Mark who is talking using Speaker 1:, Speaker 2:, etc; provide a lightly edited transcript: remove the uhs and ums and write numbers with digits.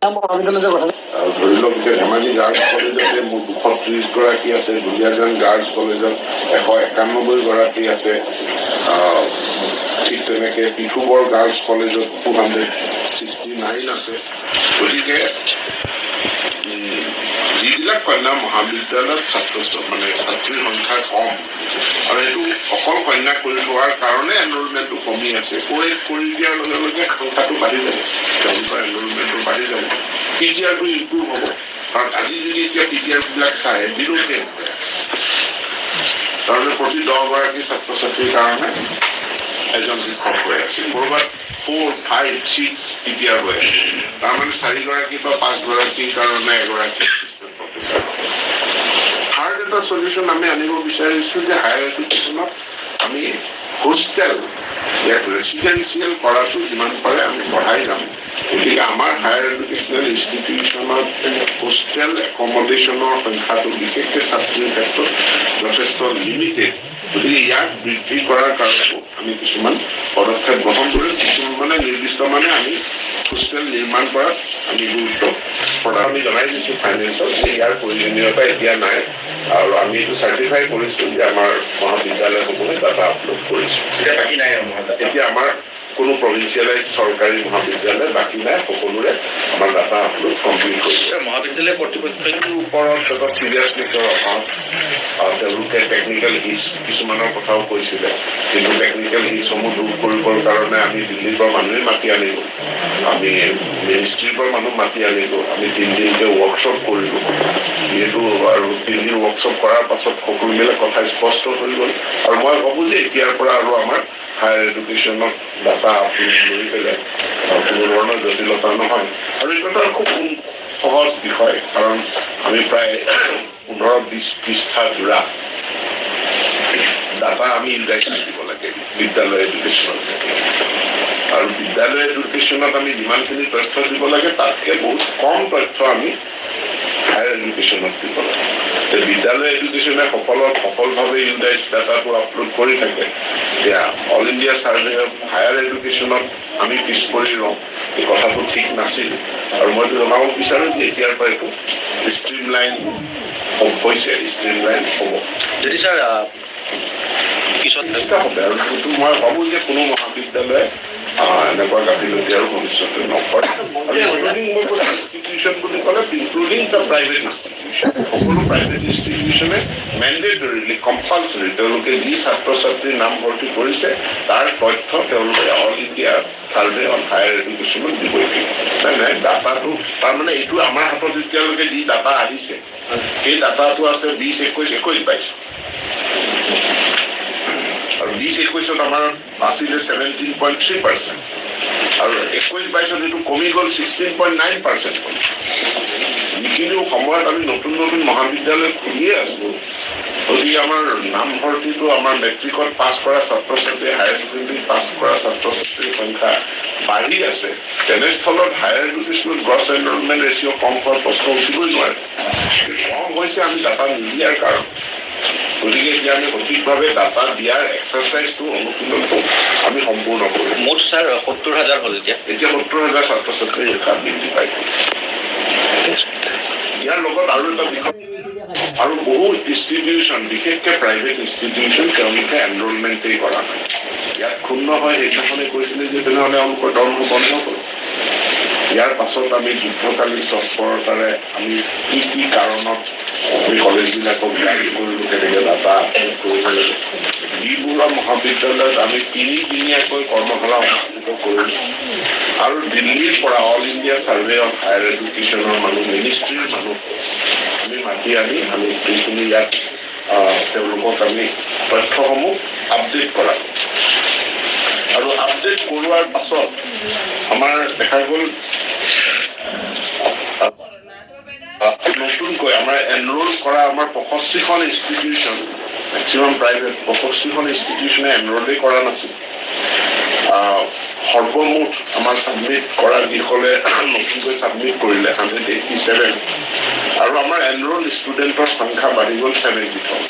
Speaker 1: ধৰি লওক এতিয়া ধেমাজি গাৰ্লছ কলেজতে মোৰ 230 গৰাকী আছে, দুলীয়াজান গাৰ্লছ কলেজত 191 গৰাকী আছে, ঠিক তেনেকে পিঠুবৰ গাৰ্লছ কলেজত 269 আছে। গতিকে যিবিলাক কন্যা মহাবিদ্যালয়ত ছাত্ৰীৰ সংখ্যা কম আৰু এইটো অকল কন্যা কৰি থোৱাৰ কাৰণে এনৰলমেণ্টটো কমি আছে। কৰি দিয়াৰ লগে লগে সংখ্যাটো বাঢ়ি যাব, তেওঁলোকৰ এনৰলমেণ্টটো বাঢ়ি যাব, টিচাৰটো ইম্প্ৰুভ হ'ব। কাৰণ আজি যদি এতিয়া টিচাৰবিলাক চাই বিৰোধে তাৰমানে প্ৰতি 10 গৰাকী ছাত্ৰ ছাত্ৰীৰ কাৰণে এজন শিক্ষক হৈ আছে, ক'ৰবাত 4, 5, 6 টিচাৰ হৈ আছে, তাৰমানে 4 গৰাকী বা 5 গৰাকীৰ কাৰণে এগৰাকী থাৰ্ড এটা সলিউশ্যন আমি আনিব বিচাৰিছো যে হায়াৰ এডুকেশ্যনত আমি হোষ্টেল ইয়াত ৰেচিডেঞ্চিয়েল কৰাটো যিমান পাৰে আমি বঢ়াই যাম। গতিকে আমাৰ হায়াৰ এডুকেশ্যনেল ইনষ্টিটিউশ্যনত হোষ্টেল একমডেশ্যনৰ সংখ্যাটো বিশেষকৈ ছাত্ৰীৰ ক্ষেত্ৰত যথেষ্ট লিমিটেড। গতিকে ইয়াক বৃদ্ধি কৰাৰ কাৰণেও আমি কিছুমান পদক্ষেপ গ্ৰহণ কৰিম, কিছুমান নিৰ্দিষ্ট আমি হোষ্টেল নিৰ্মাণ কৰাত আমি গুৰুত্ব প্ৰদান আমি জনাই দিছোঁ ফাইনেন্সত যে ইয়াৰ প্ৰয়োজনীয়তা এতিয়া নাই, আৰু আমি এইটো চাৰ্টিফাই কৰিছোঁ যে আমাৰ মহাবিদ্যালয়সমূহে ডাটা আপলোড কৰিছোঁ। এতিয়া বাকী নাই, এতিয়া আমাৰ কোনো প্ৰভিন্সিয়েলাইজ চৰকাৰী মহাবিদ্যালয় বাকী নাই, সকলোৰে আমাৰ ডাটা আপলোড কমপ্লিট কৰিছে। মহাবিদ্যালয় কৰ্তৃপক্ষৰ ওপৰত এটা চিৰিয়াছনেছৰ অভাৱ, তেওঁলোকে টেকনিকেল হিটছ কিছুমানৰ কথাও কৈছিলে, কিন্তু টেকনিকেল হিটছসমূহ দূৰ কৰিবৰ কাৰণে আমি দিল্লীৰ পৰা মানুহে মাতি আনিলোঁ, আমি মিনিষ্ট্ৰীৰ পৰা মানুহ মাতি আনিলোঁ, আমি 3 দিনকৈ ৱৰ্কশ্বপ কৰিলোঁ। যিহেতু আৰু 3 দিন ৱৰ্কশ্বপ কৰাৰ পাছত সকলোবিলাক কথা স্পষ্ট হৈ গ'ল, আৰু মই ভাবোঁ যে এতিয়াৰ পৰা আৰু আমাৰ হায়াৰ এডুকেশ্যনত ডাটা আপলোড লৈ পেলাই কোনো ধৰণৰ জটিলতা নহয়। আৰু এইটো এটা খুব সহজ বিষয়, কাৰণ আমি প্ৰায় 15-20 পৃষ্ঠা জোৰা ডাটা আমি ইউটিলাইজ কৰিব লাগে বিদ্যালয় এডুকেশ্যনত, আৰু বিদ্যালয় এডুকেশ্যনত আমি যিমানখিনি তথ্য দিব লাগে তাতকৈ বহুত কম তথ্য আমি হায়াৰ এডুকেশ্যনত দিব লাগে। বিদ্যালয় এডুকেশ্যনে সফলভাৱে ইউটিলাইজ ডাটাটো আপলোড কৰি থাকে। এতিয়া all India survey of higher এডুকেশ্যনত আমি পিছ পৰি ৰওঁ, এই কথাটো ঠিক নাছিল, আৰু মইতো জনাব বিচাৰোঁ যে এতিয়াৰ পৰা এইটো ষ্ট্ৰীমলাইন হৈছে, ষ্ট্ৰীমলাইন হ'ব।
Speaker 2: যদি ছাৰ পিছত
Speaker 1: হ'ব, আৰু সেইটো মই ভাবোঁ যে কোনো মহাবিদ্যালয়ে এনেকুৱা গাফিলতি আৰু ভৱিষ্যতে নকৰে। ইনষ্টিটিউশ্যন বুলি ক'লে ইনক্লুডিং দ্য প্ৰাইভেট ইনষ্টিটিউশ্যন, সকলো প্ৰাইভেট ইনষ্টিটিউশ্যনে মেণ্ডেটৰিলি কম্পালচৰি তেওঁলোকে যি ছাত্ৰ ছাত্ৰীৰ নাম ভৰ্তি কৰিছে তাৰ তথ্য তেওঁলোকে all India survey on higher এডুকেশ্যনত দিবই লাগিব। নাই ডাটাটো তাৰমানে এইটো আমাৰ হাতত এতিয়ালৈকে যি ডাটা আহিছে সেই ডাটাটো আছে 20, 21, 22 আৰু 20-21ত আমাৰ আছিলে 17.3%, আৰু 21-22ত এইটো কমি গ'ল 16.9%। যিখিনি সময়ত আমি নতুন মহাবিদ্যালয় খুলিয়ে আছো, গতিকে আমাৰ নামভৰ্তিটো আমাৰ মেট্ৰিকত পাছ কৰা ছাত্ৰ ছাত্ৰী, হায়াৰ ছেকেণ্ডেৰীত পাছ কৰা ছাত্ৰ ছাত্ৰীৰ সংখ্যা বাঢ়ি আছে, তেনেস্থলত হায়াৰ এডুকেশ্যনত গ্ৰছ এনৰলমেণ্ট ৰেচিঅ' কম হোৱাৰ প্ৰশ্ন উঠিবই নোৱাৰে। কম হৈছে আমি ডাটা নিদিয়াৰ কাৰণ। গতিকে এতিয়া আমি সঠিকভাৱে ডাটা দিয়াৰ এক্সাৰচাইজটো অনুশীলনটো আমি সম্পূৰ্ণ কৰিম।
Speaker 2: মুঠ ছাৰ 70,000 হ'ল, এতিয়া
Speaker 1: 70,000 ছাত্ৰ ছাত্ৰীৰ শিক্ষা বৃদ্ধি পাই গ'ল। ইয়াৰ লগত আৰু এটা বিষয়, আৰু বহু ইনষ্টিটিউশ্যন বিশেষকৈ প্ৰাইভেট ইনষ্টিটিউশ্যন তেওঁলোকে এনৰলমেণ্টেই কৰা নাই। ইয়াত ক্ষুণ্ণ হয় সেইদিনাখনে কৈছিলে যে তেনেহ'লে তেওঁলোকৰ দৰমহা বন্ধ কৰোঁ। ইয়াৰ পাছত আমি যুদ্ধকালীন তৎপৰতাৰে আমি কি কাৰণত আমি কলেজবিলাকক গাড়ী কৰিলোঁ, কেনেকৈ ডাটা কৰিব লাগে। যিবোৰ মহাবিদ্যালয়ত আমি 3 দিনীয়াকৈ কৰ্মশালা অনুষ্ঠিত কৰিলোঁ, আৰু দিল্লীৰ পৰা all India survey of higher এডুকেশ্যনৰ মানুহ, মিনিষ্ট্ৰীৰ মানুহ আমি মাতি আনি আমি গোটেইখিনি ইয়াত তেওঁলোকক আমি তথ্যসমূহ আপডেট কৰালোঁ। আৰু আপডেট কৰোৱাৰ পাছত আমাৰ দেখা গ'ল নতুনকৈ আমাৰ এনৰোল কৰা আমাৰ 65খন ইনষ্টিটিউশ্যন, মেক্সিমাম প্ৰাইভেট 65খন ইনষ্টিটিউশ্যনে এনৰোলেই কৰা নাছিল। সৰ্বমুঠ আমাৰ ছাবমিট কৰা যিসকলে নতুনকৈ ছাবমিট কৰিলে 187, আৰু আমাৰ এনৰোল ষ্টুডেণ্টৰ সংখ্যা বাঢ়ি গ'ল 70,000।